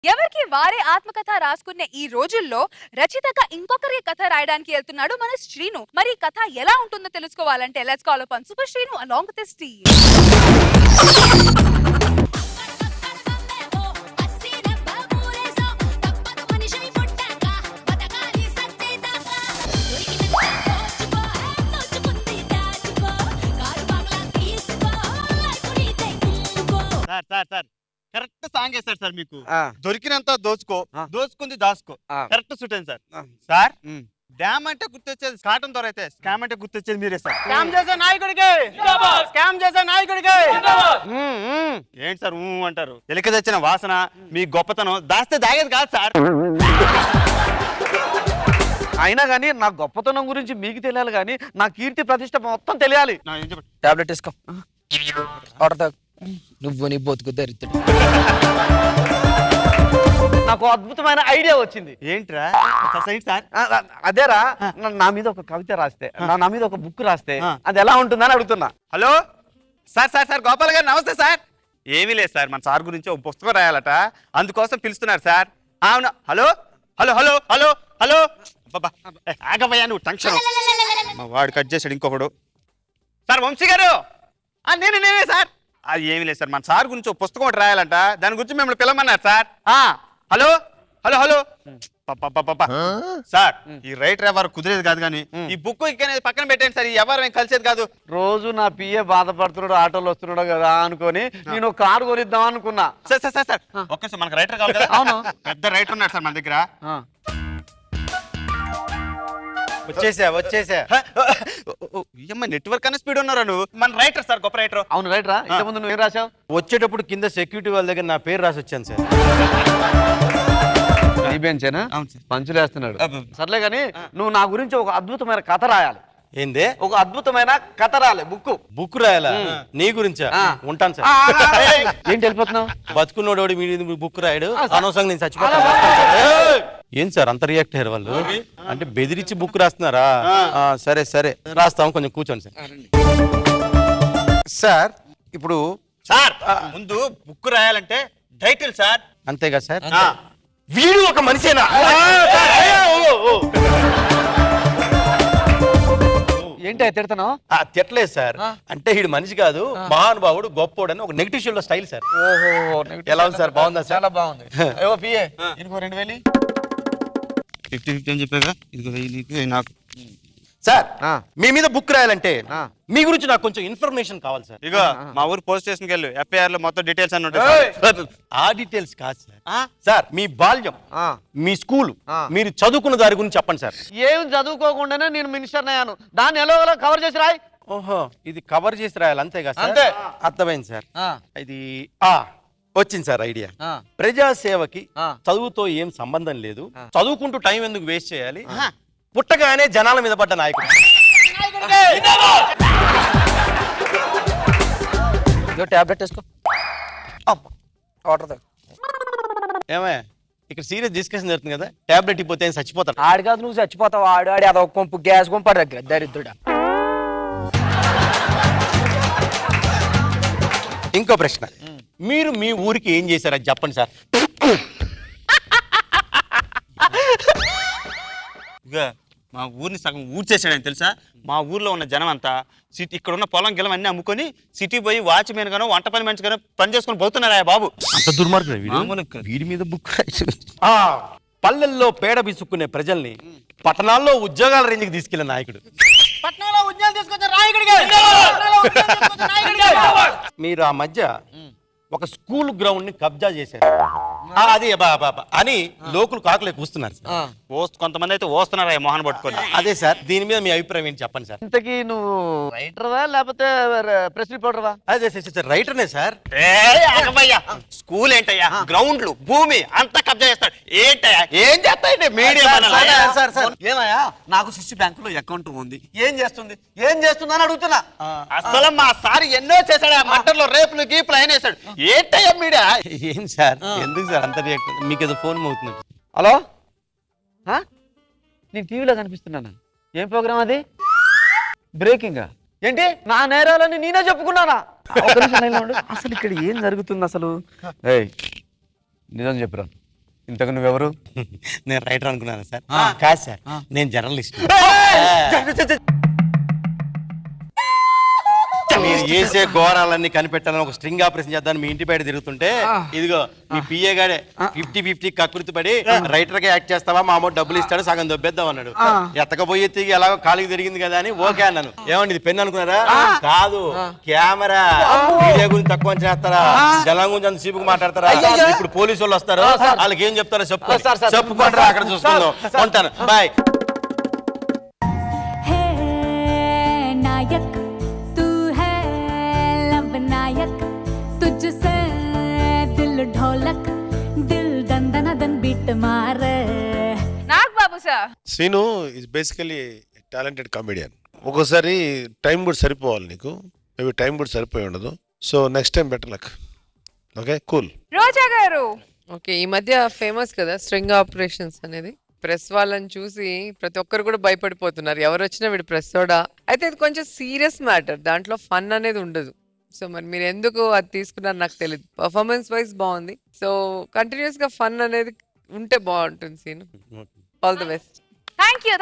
ఎవరికి వారే ఆత్మకథ రాసుకునే ఈ రోజుల్లో రచితగా ఇంకొకరి కథ రాయడానికి వెళ్తున్నాడు మన శ్రీను. మరి కథ ఎలా ఉంటుందో తెలుసుకోవాలంటే let's call upon super Srinu along with his team. Sir correct song వేస్తారు సార్. మీకు దొరికినంత దోచుకో, దోచుకుంది దాచుకో, కరెక్ట్ సూట్ అయింది సార్. సార్ డ్యామ్ అంటే గుర్తొచ్చేది కాటన్ దొర అయితే, స్కామ్ అంటే గుర్తొచ్చేది మీరే సార్. స్కామ్ చేసే నాయకుడికి, స్కామ్ చేసే నాయకుడికి. ఏంటి సార్ అంటారు? ఎలిక తెచ్చిన వాసన మీ గొప్పతనం దాస్తే దాగేది కాదు సార్. అయినా కానీ నా గొప్పతనం గురించి మీకు తెలియాలి, కానీ నా కీర్తి ప్రతిష్ట మొత్తం తెలియాలి. టాబ్లెట్ వేసుకో, నువ్వు నీ బతుకు దరిద్రుడు. నాకు అద్భుతమైన ఐడియా వచ్చింది. ఏంట్రా సార్? అదేరా, నా మీద ఒక కవిత రాస్తే, నా మీద ఒక బుక్ రాస్తే అది ఎలా ఉంటుందని అడుగుతున్నా. హలో సార్ గోపాల్ గారు నమస్తే సార్. ఏమీ లేదు సార్, మన సార్ గురించి ఒక పుస్తకం రాయాలట, అందుకోసం పిలుస్తున్నారు సార్. అవునా? Hello hello hello hello hello ఆగబోయా నువ్వు టెన్షన్. మా వాడు కట్ చేశాడు ఇంకొకడు. సార్ వంశీ గారు, నేనే సార్. అది ఏమీ లేదు సార్, మన సార్ గురించి ఒక పుస్తకం ఒకటి రాయాలంట, దాని గురించి మిమ్మల్ని పిలవమన్నారు sir. Hello hello hello sir, ఈ రైటర్ ఎవరు కుదిరేది కాదు, కానీ ఈ బుక్ అనేది పక్కన పెట్టండి సార్. ఈ ఎవరు ఏం కలిసేది కాదు. రోజు నా పిఏ బాధపడుతున్నాడు, ఆటోలో వస్తున్నాడు కదా అనుకొని నేను కారు కొనిద్దాం అనుకున్నా. సార్ ఒక్కసారి మనకు రైటర్ కావాలి కదా. అవును, పెద్ద రైటర్ ఉన్నాడు సార్ మన దగ్గర. వచ్చేసా నెట్వర్క్ అనే స్పీడ్ ఉన్నారా నువ్వు? మన రైటర్ సార్, గొప్ప రైటర్. అవును రైటరా. ఇంత ముందు నువ్వు ఏం రాసావు? వచ్చేటప్పుడు కింద సెక్యూరిటీ వాళ్ళ దగ్గర నా పేరు రాసి వచ్చాను సార్. పంచులు వేస్తున్నాడు. సర్లే కానీ నువ్వు నా గురించి ఒక అద్భుతమైన కథ రాయాలి. ఏందే? ఒక అద్భుతమైన కథ రాయాలి. బుక్ రాయాలా? నీ గురించా? ఉంటాను సార్. ఏంటి వెళ్ళిపోతున్నావు? బతుకున్నోడు బుక్ రాయడు, అనవసరంగా నేను చచ్చిపోతాను. ఏం సార్ అంత రియాక్ట్ అయ్యారు వాళ్ళు? అంటే బెదిరించి బుక్ రాస్తున్నారా? సరే సరే రాస్తాం, కొంచెం కూర్చోండి సార్. సార్ ఇప్పుడు సార్ ముందు బుక్ రాయాలంటే టైటిల్ సార్. అంతేగా సార్? వీడు ఒక మనిషేనా? ఏంటి తిడతావు? తిట్టలేదు సార్, అంటే వీడు మనిషి కాదు, మహానుభావుడు, గొప్పోడు అని ఒక నెగిటివ్ షోలో స్టైల్ సార్. ఎలా ఉంది సార్? బాగుందా? చాలా బాగుంది. ఇంకో 2000 50-50 అని చెప్పాగా, ఇది నాకు. సార్ మీ మీద బుక్ రాయాలంటే మీ గురించి నాకు కొంచెం ఇన్ఫర్మేషన్ కావాలి సార్. ఇగో మా ఊరు పోలీస్ స్టేషన్కి వెళ్ళు, ఎఫ్ఐఆర్ లో మొత్తం డీటెయిల్స్ అన్ని ఉంటాయి. ఆ డీటెయిల్స్ కాదు సార్. సార్ మీ బాల్యం, మీ స్కూల్, మీరు చదువుకున్న దాని గురించి చెప్పండి సార్. ఏం చదువుకోకుండానే నేను మినిస్టర్ అయ్యాను, దాన్ని ఎలా కవర్ చేసి రాయి. ఓహో, ఇది కవర్ చేసి రాయాలి అంతేగా సార్? అంతే. అర్థమైంది సార్. ఇది వచ్చింది సార్ ఐడియా. ప్రజాసేవకి చదువుతో ఏం సంబంధం లేదు, చదువుకుంటూ టైం ఎందుకు వేస్ట్ చేయాలి, పుట్టగానే జనాల మీద పడ్డ నాయకుడు. టాబ్లెట్ వేసుకో. ఏమే ఇక్కడ సీరియస్ డిస్కషన్ జరుగుతుంది కదా, టాబ్లెట్ ఇపోతే ఏం చచ్చిపోతాడు? ఆడు కాదు, నువ్వు చచ్చిపోతావు. ఆడు అదొక కొంపు గ్యాస్ కొంపాడు దగ్గర దరిద్రుడా. ఇంకో ప్రశ్న, మీరు మీ ఊరికి ఏం చేశారు అది చెప్పండి సార్. మా ఊరిని సగం ఊడ్చేసాడని తెలుసా? మా ఊర్లో ఉన్న జనం అంతా సిటీ, ఇక్కడ ఉన్న పొలం గిలం అన్ని అమ్ముకొని సిటీ పోయి వాచ్మెన్ గానో వంట పని మనిషి గానో పని చేసుకుని పోతున్నారా బాబు. అంత దుర్మార్గుడు వీడి మీద బుక్. పల్లెల్లో పేడ బిసుక్కునే ప్రజల్ని పట్టణాల్లో ఉద్యోగాల రేంజ్కి తీసుకెళ్లే నాయకుడు. మీరు ఆ మధ్య ఒక స్కూల్ గ్రౌండ్ ని కబ్జా చేశారు, అది అని లోకులు కాకులే కూస్తున్నారు. కొంతమంది అయితే వస్తున్నారా మోహన్ పట్టుకొని. అదే సార్, దీని మీద మీ అభిప్రాయం ఏంటి చెప్పండి సార్. ఇంతకీ నువ్వు రైటర్వా లేకపోతే ప్రెస్ రిపోర్టర్వా? అదే సార్ రైటర్నే సార్. స్కూల్ ఏంటయ్యా, గ్రౌండ్లు, భూమి అంతా కబ్జా చేస్తాడు. ఏంటయ్యా, ఏం చేస్తాయండి మీడియా? ఏమయ్యా, నాకు సిసి బ్యాంకులో అకౌంట్ ఉంది, ఏం చేస్తుందని అడుగుతున్నా. అసలు మా సార్ ఎన్నో చేశాడు, మట్టర్లో రేపులు గీపులు ఆయన వేశాడు. ఏంటయ్యా మీడియా? ఏం సార్, ఎందుకు సార్ అంత రియాక్ట్? మీకు ఏదో ఫోన్ అవుతుంది. హలో, నేను టీవీలో కనిపిస్తున్నానా? ఏం ప్రోగ్రామ్ అది? బ్రేకింగ్ ఏంటి? నా నేరాలని నేనే చెప్పుకున్నానా? అసలు ఇక్కడ ఏం జరుగుతుంది అసలు? నిజం చెప్పురా, ఇంతకు నువ్వెవరు? నేను రైటర్ అనుకున్నాను సార్. కాదు సార్, నేను జర్నలిస్ట్. మీరు చేసే ఘోరాలన్నీ కనిపెట్టాలని ఒక స్ట్రింగ్ ఆపరేషన్ చేద్దామని మీ ఇంటి బయట తిరుగుతుంటే ఇదిగో మీ పిఏ గాడే 50-50 కకృతి పడి రైటర్ గా యాక్ట్ చేస్తావా, మా అమ్మ డబ్బులు ఇస్తాడు సగం దొబ్బేద్దాం అన్నాడు. ఎత్తకపోయి తిరిగి ఎలాగో కాలికి తిరిగింది కదా అని ఓకే అన్నాను. ఏమండి ఇది పెన్ అనుకున్నారా? కాదు, కెమెరా. మీడియా గురించి తక్కువ చేస్తారా, జలం గురించి అంత సీపుకు మాట్లాడతారా? ఇప్పుడు పోలీసు వాళ్ళు వస్తారు, వాళ్ళకి ఏం చెప్తారో చెప్పుకుంటారా, అక్కడ చూసుకుందాం. ఉంటాను, బాయ్. तुझसे दिल ढोलक दिल दंदन दन बीट मारे Nag Babu sir. Srinu is basically talented comedian. ఒక్కోసారి టైం కూడా సరిపోవాలి నీకు, మేబీ టైం కూడా సరిపోయి ఉండదు. So next time better luck. Okay, cool. Roja garu. Okay, ఈ మధ్య ఫేమస్ కదా స్ట్రింగ్ ఆపరేషన్స్ అనేది. ప్రెస్ వాళ్ళని చూసి ప్రతి ఒక్కరు కూడా భయపడిపోతున్నారు, ఎవరు వచ్చినా వీడు ప్రెస్ తోడా. అయితే ఇది కొంచెం సీరియస్ మ్యాటర్, దాంట్లో ఫన్ అనేది ఉండదు. సో మరి మీరు ఎందుకు అది తీసుకున్నారు నాకు తెలియదు. పర్ఫార్మెన్స్ వైజ్ బాగుంది, సో కంటిన్యూస్ గా ఫన్ అనేది ఉంటే బాగుంటుంది scene. All the best. Thank you.